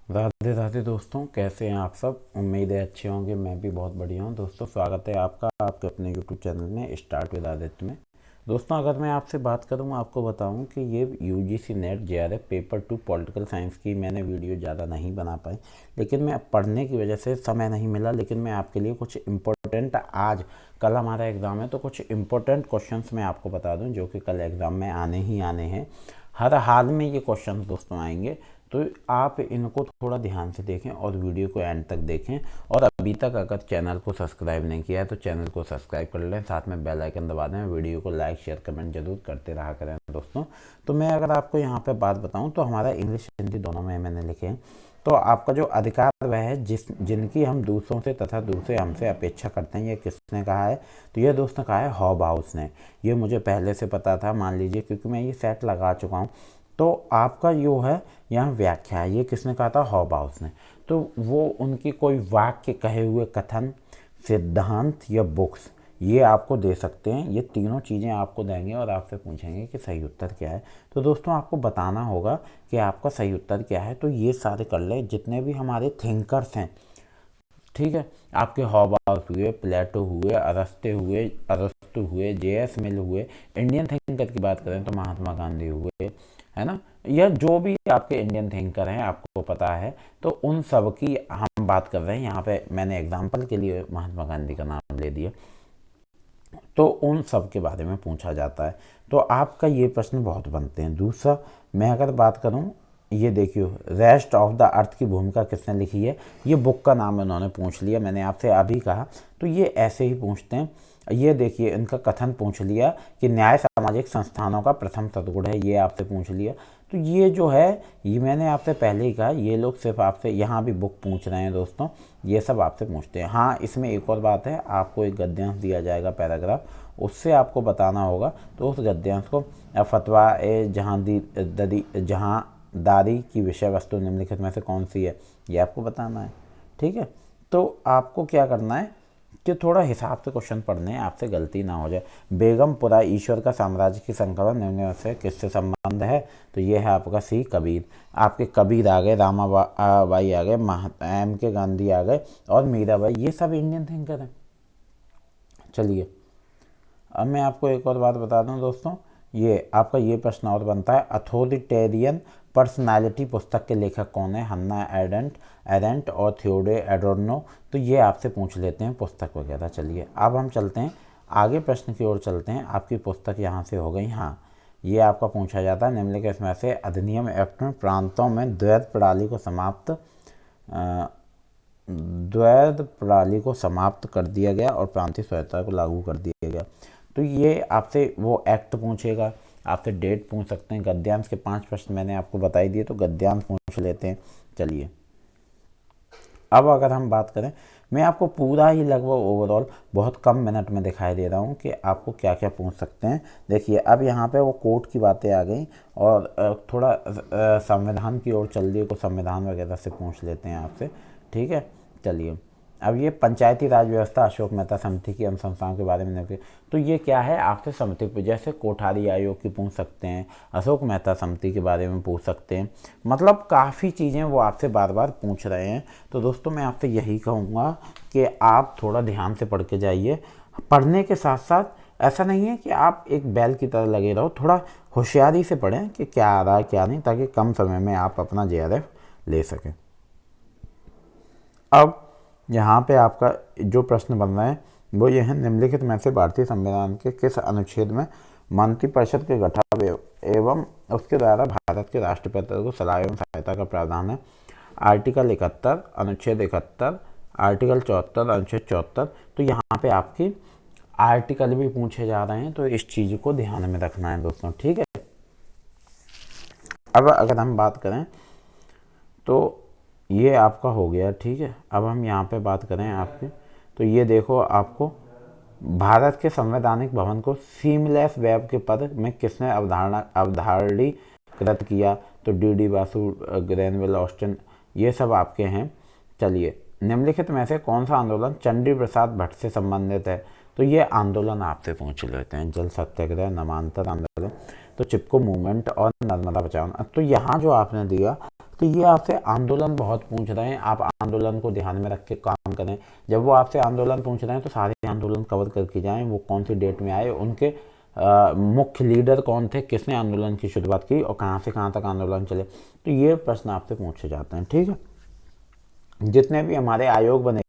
राधे राधे दोस्तों, कैसे हैं आप सब। उम्मीद है अच्छे होंगे। मैं भी बहुत बढ़िया हूं। दोस्तों, स्वागत है आपका आपके अपने यूट्यूब चैनल में स्टार्ट विद आदित्य में। दोस्तों, अगर मैं आपसे बात करूं, आपको बताऊं कि ये UGC net JRF paper 2 political science की मैंने वीडियो ज़्यादा नहीं बना पाई, लेकिन मैं पढ़ने की वजह से समय नहीं मिला। लेकिन मैं आपके लिए कुछ इम्पोर्टेंट, आज कल हमारा एग्ज़ाम है तो कुछ इम्पोर्टेंट क्वेश्चंस मैं आपको बता दूं जो कि कल एग्ज़ाम में आने ही आने हैं। हर हाल में ये क्वेश्चंस दोस्तों आएंगे, तो आप इनको थोड़ा ध्यान से देखें और वीडियो को एंड तक देखें। और अभी तक अगर चैनल को सब्सक्राइब नहीं किया है तो चैनल को सब्सक्राइब कर लें, साथ में बेल आइकन दबा दें। वीडियो को लाइक शेयर कमेंट जरूर करते रहा करें दोस्तों। तो मैं अगर आपको यहाँ पे बात बताऊँ तो हमारा इंग्लिश हिंदी दोनों में मैंने लिखे हैं। तो आपका जो अधिकार वह है जिनकी हम दूसरों से तथा दूसरे हमसे अपेक्षा करते हैं। ये किसने कहा है? तो ये दोस्त ने कहा है हॉबहाउस ने। ये मुझे पहले से पता था, मान लीजिए, क्योंकि मैं ये सेट लगा चुका हूँ। तो आपका जो है यहाँ व्याख्या है, ये किसने कहा था? हॉबहाउस ने। तो वो उनकी कोई वाक्य, कहे हुए कथन, सिद्धांत या बुक्स, ये आपको दे सकते हैं। ये तीनों चीज़ें आपको देंगे और आपसे पूछेंगे कि सही उत्तर क्या है। तो दोस्तों, आपको बताना होगा कि आपका सही उत्तर क्या है। तो ये सारे कर ले, जितने भी हमारे थिंकर्स हैं, ठीक है। आपके हॉबहाउस हुए, प्लेटो हुए, अरस्तु हुए, जेएस मिल हुए। इंडियन थिंकर की बात करें तो महात्मा गांधी हुए, है ना। या जो भी आपके इंडियन थिंकर हैं आपको पता है, तो उन सब की हम बात कर रहे हैं। यहाँ पे मैंने एग्जाम्पल के लिए महात्मा गांधी का नाम ले दिया। तो उन सब के बारे में पूछा जाता है। तो आपका ये प्रश्न बहुत बनते हैं। दूसरा, मैं अगर बात करूं, ये देखियो, रेस्ट ऑफ द अर्थ की भूमिका किसने लिखी है? ये बुक का नाम उन्होंने पूछ लिया, मैंने आपसे अभी कहा। तो ये ऐसे ही पूछते हैं। ये देखिए, इनका कथन पूछ लिया कि न्याय सामाजिक संस्थानों का प्रथम सद्गुण है, ये आपसे पूछ लिया। तो ये जो है, ये मैंने आपसे पहले ही कहा, ये लोग सिर्फ आपसे यहाँ भी बुक पूछ रहे हैं दोस्तों, ये सब आपसे पूछते हैं। हाँ, इसमें एक और बात है, आपको एक गद्यांश दिया जाएगा पैराग्राफ, उससे आपको बताना होगा। तो उस गद्यांश को फतवा ए जहांदारी की विषय वस्तु निम्नलिखित में से कौन सी है, ये आपको बताना है, ठीक है। तो आपको क्या करना है कि थोड़ा हिसाब से क्वेश्चन पढ़ने हैं, आपसे गलती ना हो जाए। बेगमपुरा ईश्वर का साम्राज्य की संकलन निम्न में से किससे संबंध है? तो ये है आपका सी, कबीर। आपके कबीर आ गए, रामाबाई आ गए, एम के गांधी आ गए और मीराबाई, ये सब इंडियन थिंकर हैं। चलिए, अब मैं आपको एक और बात बता दूं दोस्तों, ये आपका ये प्रश्न और बनता है, अथॉरिटेरियन पर्सनालिटी पुस्तक के लेखक कौन है? हन्ना एरेंट और थियोडोर एडोर्नो। तो ये आपसे पूछ लेते हैं पुस्तक वगैरह। चलिए, अब हम चलते हैं आगे, प्रश्न की ओर चलते हैं। आपकी पुस्तक यहाँ से हो गई। हाँ, ये आपका पूछा जाता है, निम्नलिखित में से अधिनियम एक्ट में प्रांतों में द्वैध प्रणाली को समाप्त कर दिया गया और प्रांतीय स्वायत्तता को लागू कर दिया गया। तो ये आपसे वो एक्ट पूछेगा, आपसे डेट पूछ सकते हैं। गद्यांश के 5 प्रश्न मैंने आपको बताई दिए, तो गद्यांश पूछ लेते हैं। चलिए, अब अगर हम बात करें, मैं आपको पूरा ही लगभग ओवरऑल बहुत कम मिनट में दिखाई दे रहा हूँ कि आपको क्या क्या पूछ सकते हैं। देखिए, अब यहाँ पे वो कोर्ट की बातें आ गई और थोड़ा संविधान की ओर चल दिए, को संविधान वगैरह से पूछ लेते हैं आपसे, ठीक है। चलिए, अब ये पंचायती राज व्यवस्था अशोक मेहता समिति की अनुशंसाओं के बारे में नहीं। तो ये क्या है, आपसे समिति पर, जैसे कोठारी आयोग की पूछ सकते हैं, अशोक मेहता समिति के बारे में पूछ सकते हैं। मतलब काफ़ी चीज़ें वो आपसे बार बार पूछ रहे हैं। तो दोस्तों, मैं आपसे यही कहूँगा कि आप थोड़ा ध्यान से पढ़ के जाइए। पढ़ने के साथ साथ ऐसा नहीं है कि आप एक बैल की तरह लगे रहो, थोड़ा होशियारी से पढ़ें कि क्या आ रहा है क्या नहीं, ताकि कम समय में आप अपना जेआरएफ ले सकें। अब यहाँ पे आपका जो प्रश्न बन रहा है वो ये है, निम्नलिखित में से भारतीय संविधान के किस अनुच्छेद में मंत्रिपरिषद के गठन एवं उसके द्वारा भारत के राष्ट्रपति को सलाह एवं सहायता का प्रावधान है? आर्टिकल 71, अनुच्छेद 71, आर्टिकल 74, अनुच्छेद 74। तो यहाँ पे आपकी आर्टिकल भी पूछे जा रहे हैं, तो इस चीज़ को ध्यान में रखना है दोस्तों, ठीक है। अब अगर हम बात करें तो ये आपका हो गया, ठीक है। अब हम यहाँ पे बात करें आपके, तो ये देखो, आपको भारत के संवैधानिक भवन को सीमलेस वेब के पद में किसने अवधारणीकृत किया? तो डी बासु, ग्रेनवेल ऑस्टिन, ये सब आपके हैं। चलिए, निम्नलिखित में से कौन सा आंदोलन चंडी प्रसाद भट्ट से संबंधित है? तो ये आंदोलन आपसे पूछ लेते हैं, जल सत्याग्रह, नामांतर आंदोलन, तो चिपको मूवमेंट और नर्मदा बचाओ। तो यहाँ जो आपने दिया तो ये आपसे आंदोलन बहुत पूछ रहे हैं, आप आंदोलन को ध्यान में रख के काम करें। जब वो आपसे आंदोलन पूछ रहे हैं तो सारे आंदोलन कवर करके जाएं, वो कौन सी डेट में आए, उनके मुख्य लीडर कौन थे, किसने आंदोलन की शुरुआत की और कहाँ से कहाँ तक आंदोलन चले। तो ये प्रश्न आपसे पूछे जाते हैं, ठीक है। जितने भी हमारे आयोग बने,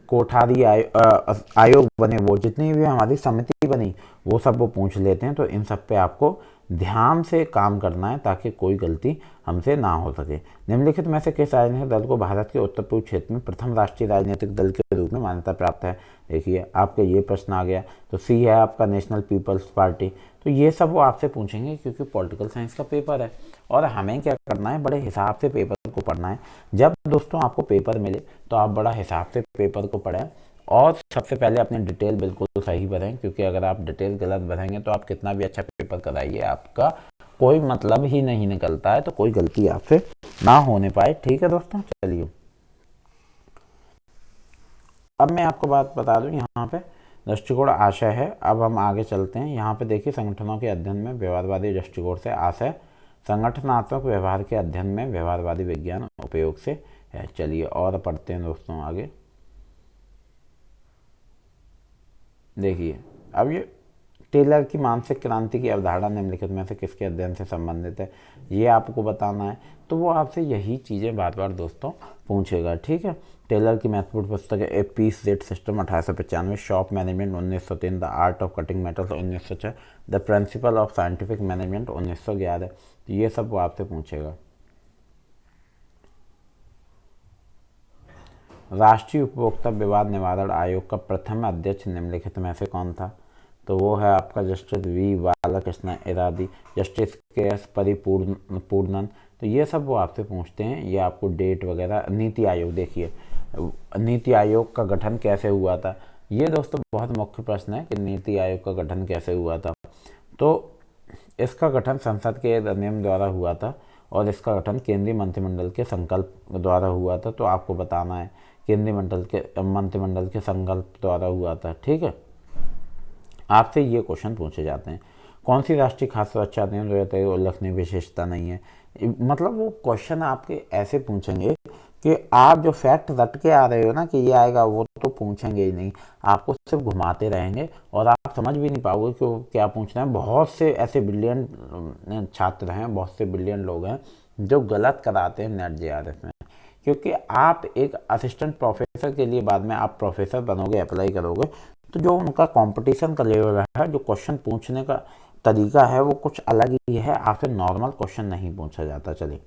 कोठारी आयोग बने, वो जितनी भी हमारी समिति बनी, वो सब वो पूछ लेते हैं। तो इन सब पे आपको ध्यान से काम करना है ताकि कोई गलती हमसे ना हो सके। निम्नलिखित में से किस राजनीतिक दल को भारत के उत्तर पूर्व क्षेत्र में प्रथम राष्ट्रीय राजनीतिक दल के रूप में मान्यता प्राप्त है? देखिए आपका ये प्रश्न आ गया। तो सी है आपका नेशनल पीपल्स पार्टी। तो ये सब वो आपसे पूछेंगे क्योंकि पॉलिटिकल साइंस का पेपर है और हमें क्या करना है, बड़े हिसाब से पेपर को पढ़ना है। जब दोस्तों आपको पेपर मिले तो आप बड़ा हिसाब से पेपर को पढ़ें और सबसे पहले अपनी डिटेल बिल्कुल सही भरें, क्योंकि अगर आप डिटेल गलत भरेंगे तो आप कितना भी अच्छा पेपर कराइए, आपका कोई मतलब ही नहीं निकलता है, तो कोई गलती आपसे ना होने पाए, ठीक है दोस्तों। चलिए अब मैं आपको बात बता दूं, यहाँ पे दृष्टिकोण आशय है। अब हम आगे चलते हैं। यहाँ पे देखिए संगठनों के अध्ययन में व्यवहारवादी दृष्टिकोण से आशय संगठनात्मक व्यवहार के अध्ययन में व्यवहारवादी विज्ञान उपयोग से है। चलिए और पढ़ते हैं दोस्तों आगे। देखिए अब ये टेलर की मानसिक क्रांति की अवधारणा निम्नलिखित में से किसके अध्ययन से संबंधित है, ये आपको बताना है। तो वो आपसे यही चीज़ें बार बार दोस्तों पूछेगा, ठीक है। टेलर की महत्वपूर्ण पुस्तक है a piece rate system 1895, shop management 1903, the art of cutting metals 1906, the principle of scientific management 1911। तो ये सब वो आपसे पूछेगा। राष्ट्रीय उपभोक्ता विवाद निवारण आयोग का प्रथम अध्यक्ष निम्नलिखित में से कौन था? तो वो है आपका justice V Balakrishna Eradi, justice K S Paripoornan. तो ये सब वो आपसे पूछते हैं। ये आपको डेट वगैरह। नीति आयोग, देखिए नीति आयोग का गठन कैसे हुआ था, ये दोस्तों बहुत मुख्य प्रश्न है कि नीति आयोग का गठन कैसे हुआ था। तो इसका गठन संसद के अधिनियम द्वारा हुआ था और इसका गठन केंद्रीय मंत्रिमंडल के संकल्प द्वारा हुआ था। तो आपको बताना है केंद्रीय मंत्रिमंडल के संकल्प द्वारा हुआ था, ठीक है। आपसे ये क्वेश्चन पूछे जाते हैं। कौन सी राष्ट्रीय खाद्य सुरक्षा अधिनियम 2023 उल्लेखनीय विशेषता नहीं है? मतलब वो क्वेश्चन आपके ऐसे पूछेंगे कि आप जो फैक्ट रट के आ रहे हो ना कि ये आएगा, वो तो पूछेंगे ही नहीं, आपको सिर्फ घुमाते रहेंगे और आप समझ भी नहीं पाओगे कि वो क्या पूछ रहे हैं। बहुत से ऐसे ब्रिलियंट छात्र हैं, बहुत से ब्रिलियंट लोग हैं जो गलत कराते हैं नेट जेआरएफ में, क्योंकि आप एक असिस्टेंट प्रोफेसर के लिए बाद में आप प्रोफेसर बनोगे, अप्लाई करोगे, तो जो उनका कंपटीशन का लेवल है, जो क्वेश्चन पूछने का तरीका है, वो कुछ अलग ही है। आपसे नॉर्मल क्वेश्चन नहीं पूछा जाता। चलिए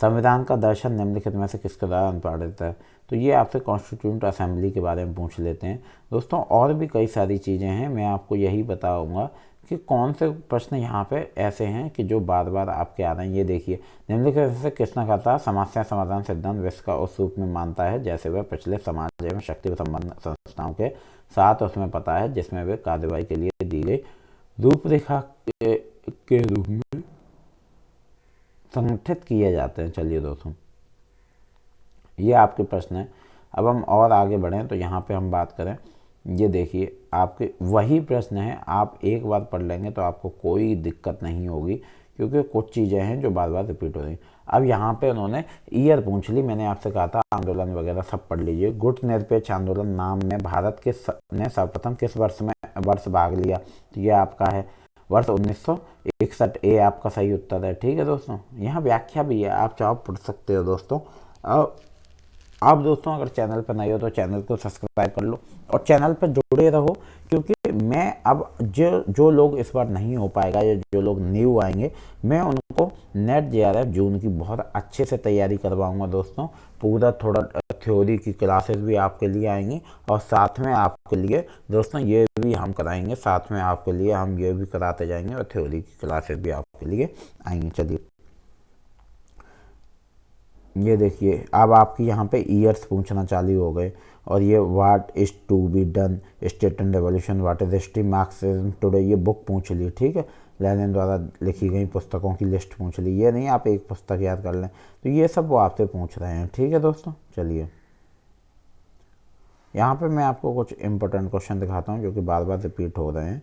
संविधान का दर्शन निम्नलिखित में से किसके द्वारा अनुप्राणित है? तो ये आपसे कॉन्स्टिट्यूंट असेंबली के बारे में पूछ लेते हैं दोस्तों। और भी कई सारी चीज़ें हैं, मैं आपको यही बताऊंगा कि कौन से प्रश्न यहाँ पे ऐसे हैं कि जो बार बार आपके आ रहे हैं। ये देखिए निम्नलिखित से किसने कहा था समस्या समाधान सिद्धांत विश्व का उस रूप में मानता है जैसे वह पिछले समाज एवं शक्ति संबंध संस्थाओं के साथ उसमें पता है, जिसमें वे कार्यवाही के लिए दी गई रूपरेखा के रूप में संगठित किए जाते हैं। चलिए दोस्तों ये आपके प्रश्न है। अब हम और आगे बढ़ें तो यहाँ पे हम बात करें, ये देखिए आपके वही प्रश्न है, आप एक बार पढ़ लेंगे तो आपको कोई दिक्कत नहीं होगी, क्योंकि कुछ चीज़ें हैं जो बार बार रिपीट हो रही। अब यहाँ पे उन्होंने ईयर पूछ ली, मैंने आपसे कहा था आंदोलन वगैरह सब पढ़ लीजिए। गुट निरपेक्ष आंदोलन नाम में भारत के ने सर्वप्रथम किस वर्ष भाग लिया? तो ये आपका है वर्ष 1961। ए आपका सही उत्तर है, ठीक है दोस्तों। यहाँ व्याख्या भी है, आप चाहो पढ़ सकते हो दोस्तों। अब आप दोस्तों अगर चैनल पर नए हो तो चैनल को सब्सक्राइब कर लो और चैनल पर जुड़े रहो, क्योंकि मैं अब जो लोग इस बार नहीं हो पाएगा या जो लोग न्यू आएंगे, मैं उनको नेट जेआरएफ जून की बहुत अच्छे से तैयारी करवाऊंगा दोस्तों। पूरा थोड़ा थ्योरी की क्लासेस भी आपके लिए आएंगी और साथ में आपके लिए दोस्तों ये भी हम कराएंगे, साथ में आपके लिए हम ये भी कराते जाएंगे और थ्योरी की क्लासेस भी आपके लिए आएंगी। चलिए ये देखिए अब आपकी यहाँ पे ईयर्स पूछना चालू हो गए और ये what is to be done, state and revolution, what is history, Marxism today, ये बुक पूछ ली, ठीक है। लेनिन द्वारा लिखी गई पुस्तकों की लिस्ट पूछ ली। ये नहीं आप एक पुस्तक याद कर लें, तो ये सब वो आपसे पूछ रहे हैं, ठीक है दोस्तों। चलिए यहाँ पे मैं आपको कुछ इम्पोर्टेंट क्वेश्चन दिखाता हूँ जो कि बार बार रिपीट हो रहे हैं।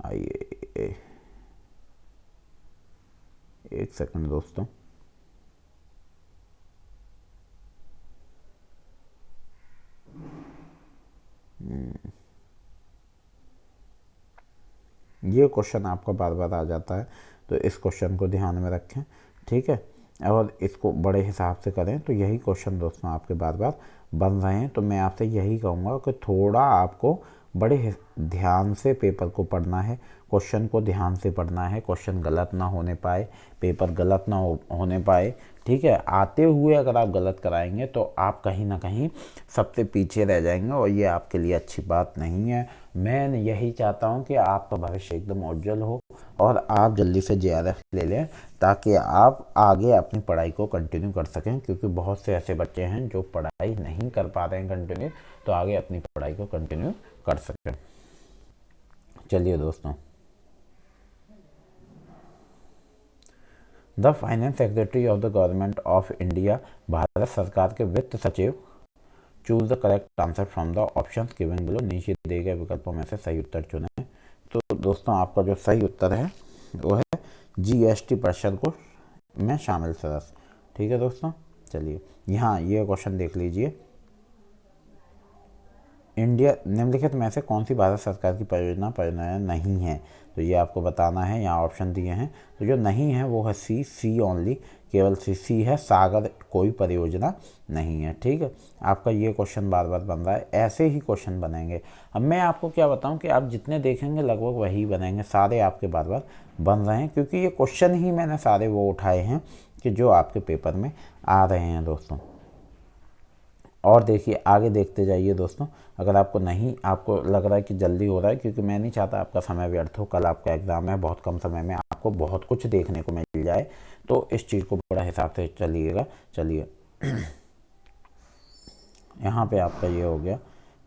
आइए एक सेकंड दोस्तों। ये क्वेश्चन आपका बार बार आ जाता है, तो इस क्वेश्चन को ध्यान में रखें, ठीक है, और इसको बड़े हिसाब से करें। तो यही क्वेश्चन दोस्तों आपके बार बार बन रहे हैं। तो मैं आपसे यही कहूँगा कि थोड़ा आपको बड़े ध्यान से पेपर को पढ़ना है, क्वेश्चन को ध्यान से पढ़ना है, क्वेश्चन गलत ना होने पाए, पेपर गलत ना होने पाए, ठीक है। आते हुए अगर आप गलत कराएंगे तो आप कहीं ना कहीं सबसे पीछे रह जाएंगे और ये आपके लिए अच्छी बात नहीं है। मैं यही चाहता हूँ कि आपका भविष्य एकदम उज्जवल हो और आप जल्दी से JRF ले लें, ताकि आप आगे अपनी पढ़ाई को कंटिन्यू कर सकें, क्योंकि बहुत से ऐसे बच्चे हैं जो पढ़ाई नहीं कर पा रहे हैं कंटिन्यू, तो आगे अपनी पढ़ाई को कंटिन्यू कर सकें। चलिए दोस्तों, the finance secretary of the government of India, Bharat सरकार के वित्त सचिव, choose the correct answer from the option given below, नीचे दिए गए विकल्पों में से सही उत्तर चुनें। तो दोस्तों आपका जो सही उत्तर है वो है GST परिषद को में शामिल सदस्य, ठीक है दोस्तों। चलिए यहाँ ये क्वेश्चन देख लीजिए, इंडिया निम्नलिखित में से कौन सी भारत सरकार की परियोजना नहीं है, तो ये आपको बताना है। यहाँ ऑप्शन दिए हैं, तो जो नहीं है वो है सी ओनली, केवल सी है, सागर कोई परियोजना नहीं है, ठीक है। आपका ये क्वेश्चन बार बार बन रहा है, ऐसे ही क्वेश्चन बनेंगे। अब मैं आपको क्या बताऊं कि आप जितने देखेंगे लगभग वही बनेंगे, सारे आपके बार बार बन रहे हैं, क्योंकि ये क्वेश्चन ही मैंने सारे वो उठाए हैं कि जो आपके पेपर में आ रहे हैं दोस्तों। और देखिए आगे देखते जाइए दोस्तों, अगर आपको लग रहा है कि जल्दी हो रहा है, क्योंकि मैं नहीं चाहता आपका समय व्यर्थ हो, कल आपका एग्ज़ाम है, बहुत कम समय में आपको बहुत कुछ देखने को मिल जाए, तो इस चीज़ को बड़ा हिसाब से चलिएगा। चलिए यहाँ पे आपका ये हो गया,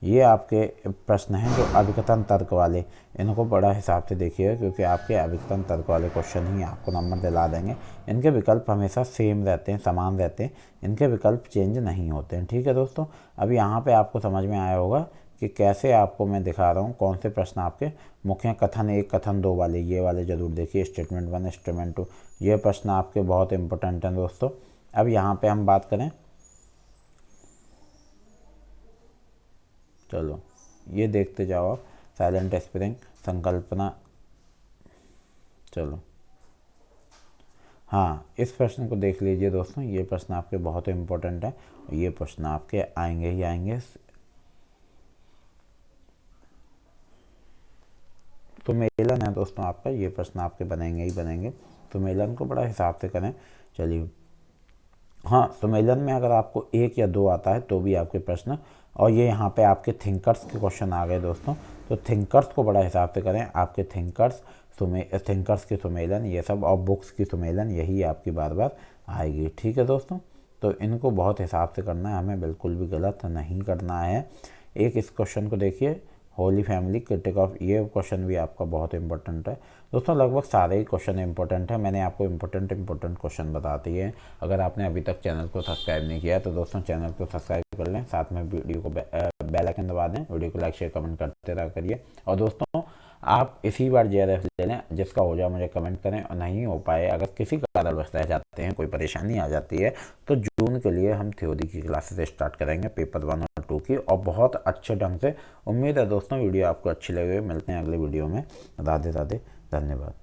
ये आपके प्रश्न हैं जो अभिकथन तर्क वाले, इनको बड़ा हिसाब से देखिएगा, क्योंकि आपके अभिकथन तर्क वाले क्वेश्चन ही आपको नंबर दिला देंगे। इनके विकल्प हमेशा सेम रहते हैं, समान रहते हैं, इनके विकल्प चेंज नहीं होते हैं, ठीक है दोस्तों। अब यहाँ पे आपको समझ में आया होगा कि कैसे आपको मैं दिखा रहा हूँ कौन से प्रश्न आपके मुख्य कथन 1 कथन 2 वाले, ये वाले जरूर देखिए, स्टेटमेंट 1 स्टेटमेंट 2, ये प्रश्न आपके बहुत इंपॉर्टेंट हैं दोस्तों। अब यहाँ पे हम बात करें, चलो ये देखते जाओ आप, साइलेंट स्प्रिंग, संकल्पना, चलो हाँ इस प्रश्न को देख लीजिए दोस्तों, ये प्रश्न आपके बहुत इंपॉर्टेंट है, ये प्रश्न आपके आएंगे ही आएंगे। तो मेलन है दोस्तों आपका, ये प्रश्न आपके बनेंगे ही बनेंगे, तो मेलन को बड़ा हिसाब से करें। चलिए हाँ, सम्मेलन में अगर आपको 1 या 2 आता है तो भी आपके प्रश्न, और ये यहाँ पे आपके थिंकर्स के क्वेश्चन आ गए दोस्तों, तो थिंकर्स को बड़ा हिसाब से करें। आपके थिंकर्स के सम्मेलन ये सब, और बुक्स की सम्मेलन, यही आपकी बार बार आएगी, ठीक है दोस्तों। तो इनको बहुत हिसाब से करना है, हमें बिल्कुल भी गलत नहीं करना है। एक इस क्वेश्चन को देखिए, होली फैमिली क्रिटिक ऑफ, ये क्वेश्चन भी आपका बहुत इंपॉर्टेंट है दोस्तों। लगभग सारे ही क्वेश्चन इंपॉर्टेंट है, मैंने आपको इंपॉर्टेंट क्वेश्चन बता दिए हैं। अगर आपने अभी तक चैनल को सब्सक्राइब नहीं किया तो दोस्तों चैनल को सब्सक्राइब कर लें, साथ में वीडियो को बेल आइकन दबा दें, वीडियो को लाइक शेयर कमेंट करते रहा करिए। और दोस्तों आप इसी बार JRF ले लें, जिसका हो जाए मुझे कमेंट करें, और नहीं हो पाए, अगर किसी कारणवश रह जाते हैं, कोई परेशानी आ जाती है, तो जून के लिए हम थ्योरी की क्लासेस स्टार्ट करेंगे, पेपर 1 और 2 की, और बहुत अच्छे ढंग से। उम्मीद है दोस्तों वीडियो आपको अच्छी लगी। मिलते हैं अगले वीडियो में। राधे राधे, धन्यवाद।